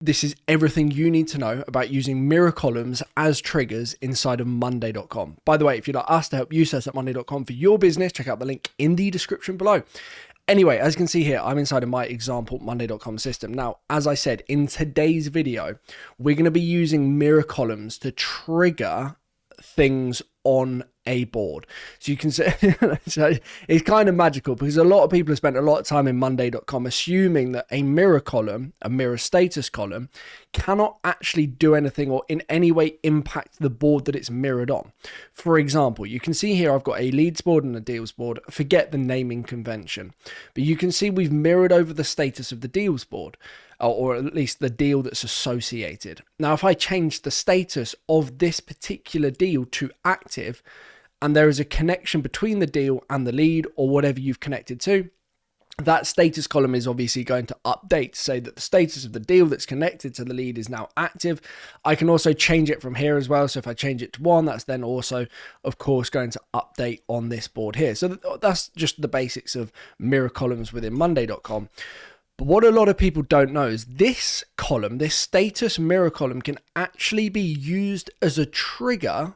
this is everything you need to know about using mirror columns as triggers inside of Monday.com. By the way, if you'd like us to help you set up Monday.com for your business, check out the link in the description below. Anyway, as you can see here, I'm inside of my example Monday.com system. Now, as I said, in today's video, we're going to be using mirror columns to trigger things on a board. So you can say, so it's kind of magical because a lot of people have spent a lot of time in Monday.com assuming that a mirror column, a mirror status column, cannot actually do anything or in any way impact the board that it's mirrored on. For example, you can see here I've got a leads board and a deals board. Forget the naming convention, but you can see we've mirrored over the status of the deals board, or at least the deal that's associated. Now, if I change the status of this particular deal to active, and there is a connection between the deal and the lead or whatever you've connected to, that status column is obviously going to update to say that the status of the deal that's connected to the lead is now active. I can also change it from here as well. So if I change it to 1, that's then also, of course, going to update on this board here. So that's just the basics of mirror columns within Monday.com. But what a lot of people don't know is this column, this status mirror column, can actually be used as a trigger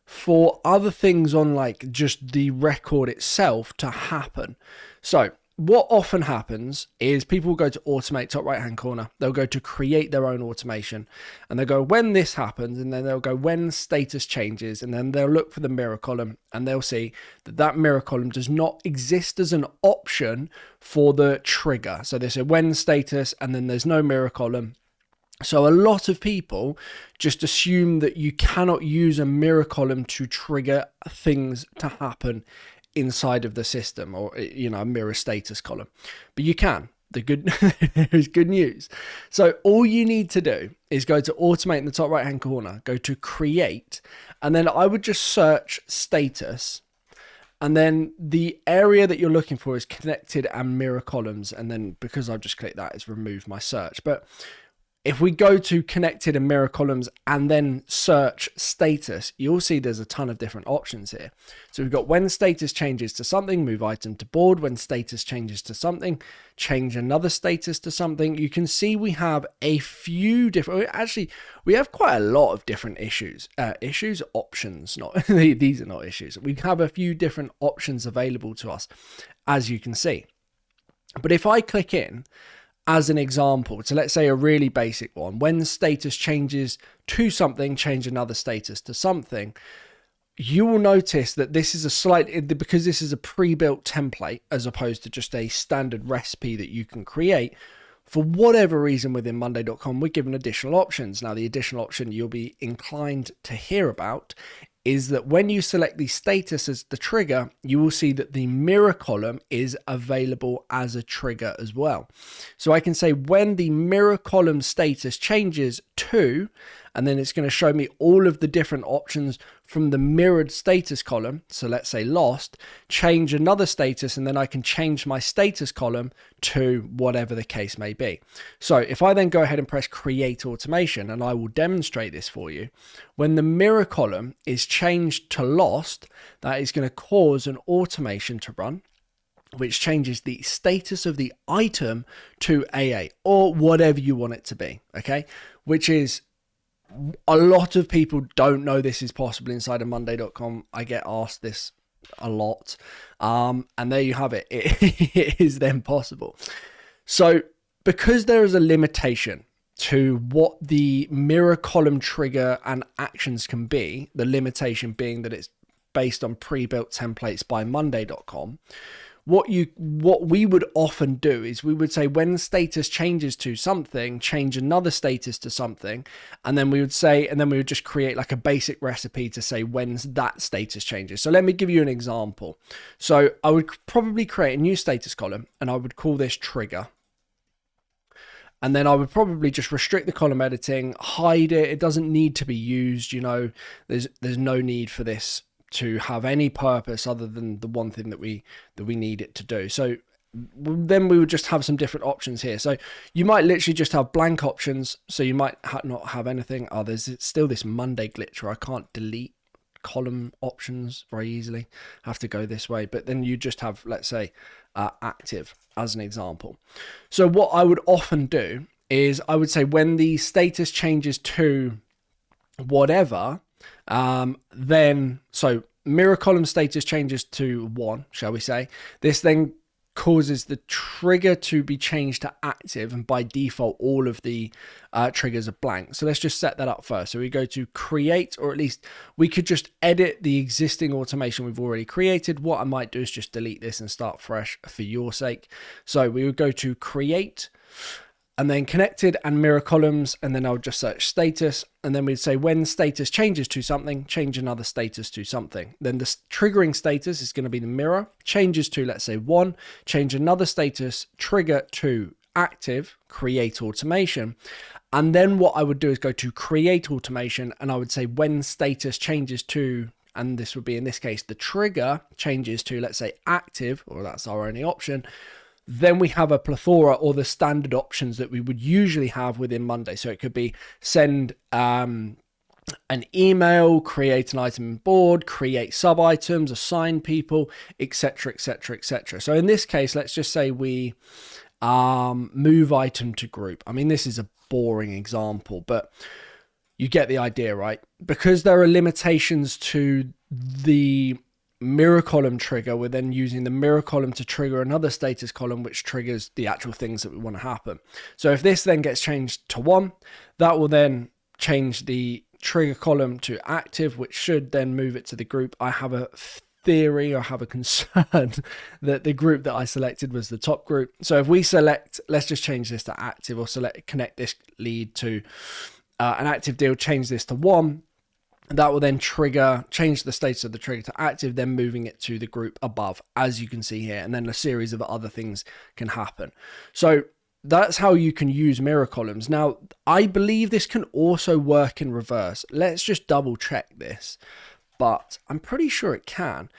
for other things on like just the record itself to happen. So what often happens is people go to automate, top right hand corner, they'll go to create their own automation, and they'll go when this happens, and then they'll go when status changes, and then they'll look for the mirror column, and they'll see that that mirror column does not exist as an option for the trigger. So they say when status, and then there's no mirror column. So a lot of people just assume that you cannot use a mirror column to trigger things to happen inside of the system, or a mirror status column, but you can. There's good news. So all you need to do is go to automate in the top right hand corner, go to create, and then I would just search status, and then the area that you're looking for is connected and mirror columns, and then because I've just clicked that, it's removed my search. But if we go to connected and mirror columns and then search status, you'll see there's a ton of different options here. So we've got when status changes to something, move item to board. When status changes to something, change another status to something. You can see we have a few different, actually, we have quite a lot of different options, not, these are not issues. We have a few different options available to us, as you can see. But if I click in, as an example, so let's say a really basic one, when status changes to something, change another status to something, you will notice that this is because this is a pre-built template as opposed to just a standard recipe that you can create. For whatever reason within Monday.com, we're given additional options. Now, the additional option you'll be inclined to hear about is that when you select the status as the trigger, you will see that the mirror column is available as a trigger as well. So I can say when the mirror column status changes to, and then it's going to show me all of the different options from the mirrored status column. So let's say lost, change another status, and then I can change my status column to whatever the case may be. So if I then go ahead and press create automation, and I will demonstrate this for you, when the mirror column is changed to lost, that is going to cause an automation to run, which changes the status of the item to AA or whatever you want it to be. Okay. Which is, a lot of people don't know this is possible inside of Monday.com. I get asked this a lot. And there you have it. It is then possible. So because there is a limitation to what the mirror column trigger and actions can be, the limitation being that it's based on pre-built templates by Monday.com, what we would often do is we would say when status changes to something, change another status to something, and then we would just create like a basic recipe to say when that status changes. So let me give you an example. So I would probably create a new status column, and I would call this trigger. And then I would probably just restrict the column editing, hide it. It doesn't need to be used. There's no need for this to have any purpose other than the one thing that we need it to do. So then we would just have some different options here. So you might literally just have blank options. So you might not have anything. There's still this Monday glitch where I can't delete column options very easily. I have to go this way. But then you just have, let's say, active as an example. So what I would often do is I would say when the status changes to whatever, then, so mirror column status changes to 1, shall we say. This then causes the trigger to be changed to active, and by default all of the triggers are blank. So let's just set that up first. So we go to create, or at least we could just edit the existing automation we've already created. What I might do is just delete this and start fresh for your sake. So we would go to create, and then connected and mirror columns, and then I would just search status, and then we'd say when status changes to something, change another status to something. Then the triggering status is going to be the mirror, changes to, let's say 1, change another status, trigger to active, create automation. And then what I would do is go to create automation, and I would say when status changes to, and this would be in this case, the trigger changes to, let's say active, or that's our only option. Then we have a plethora, or the standard options that we would usually have within Monday. So it could be send an email, create an item in board, create sub items, assign people, etc, etc, etc. So in this case, let's just say we move item to group. I mean, this is a boring example, but you get the idea, right? Because there are limitations to the mirror column trigger, we're then using the mirror column to trigger another status column, which triggers the actual things that we want to happen. So if this then gets changed to 1, that will then change the trigger column to active, which should then move it to the group. I have a theory, or have a concern that the group that I selected was the top group. So if we select, let's just change this to active, or select connect this lead to an active deal, change this to 1. That will then change the status of the trigger to active, then moving it to the group above, as you can see here. And then a series of other things can happen. So that's how you can use mirror columns. Now, I believe this can also work in reverse. Let's just double check this, but I'm pretty sure it can.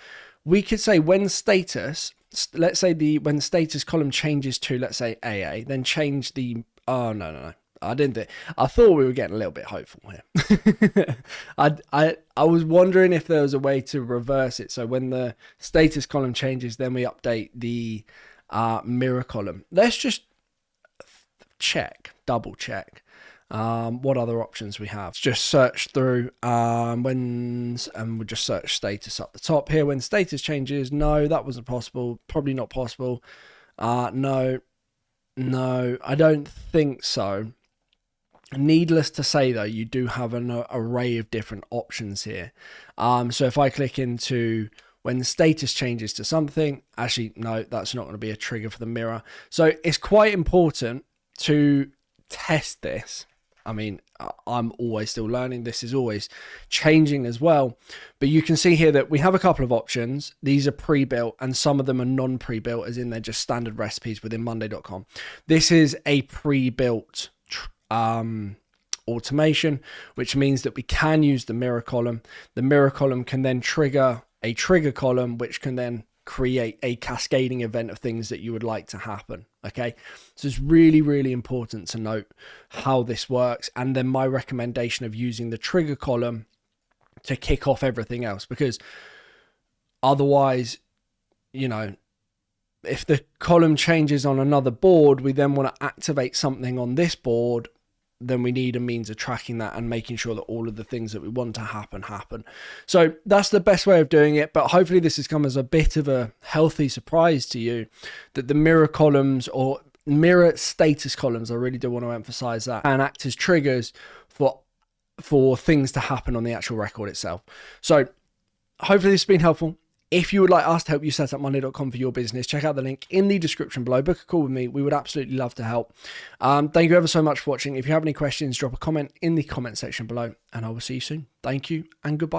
We could say when status, let's say when status column changes to, let's say AA, then change the, oh, no. I thought we were getting a little bit hopeful here. I was wondering if there was a way to reverse it. So when the status column changes, then we update the mirror column. Let's just double check what other options we have. Just search through and we'll just search status up the top here. When status changes, no, that wasn't possible. Probably not possible. No, I don't think so. Needless to say, though, you do have an array of different options here. So if I click into when the status changes to something, actually, no, that's not going to be a trigger for the mirror. So it's quite important to test this. I mean, I'm always still learning. This is always changing as well. But you can see here that we have a couple of options. These are pre-built, and some of them are non-pre-built, as in they're just standard recipes within Monday.com. This is a pre-built automation, which means that we can use the mirror column. The mirror column can then trigger a trigger column, which can then create a cascading event of things that you would like to happen. Okay, so it's really, really important to note how this works, and then my recommendation of using the trigger column to kick off everything else, because otherwise, you know, if the column changes on another board, we then want to activate something on this board, then we need a means of tracking that and making sure that all of the things that we want to happen. So that's the best way of doing it. But hopefully this has come as a bit of a healthy surprise to you, that the mirror columns, or mirror status columns, I really do want to emphasize that, and act as triggers for things to happen on the actual record itself. So hopefully this has been helpful. If you would like us to help you set up Monday.com for your business, check out the link in the description below. Book a call with me. We would absolutely love to help. Thank you ever so much for watching. If you have any questions, drop a comment in the comment section below, and I will see you soon. Thank you and goodbye.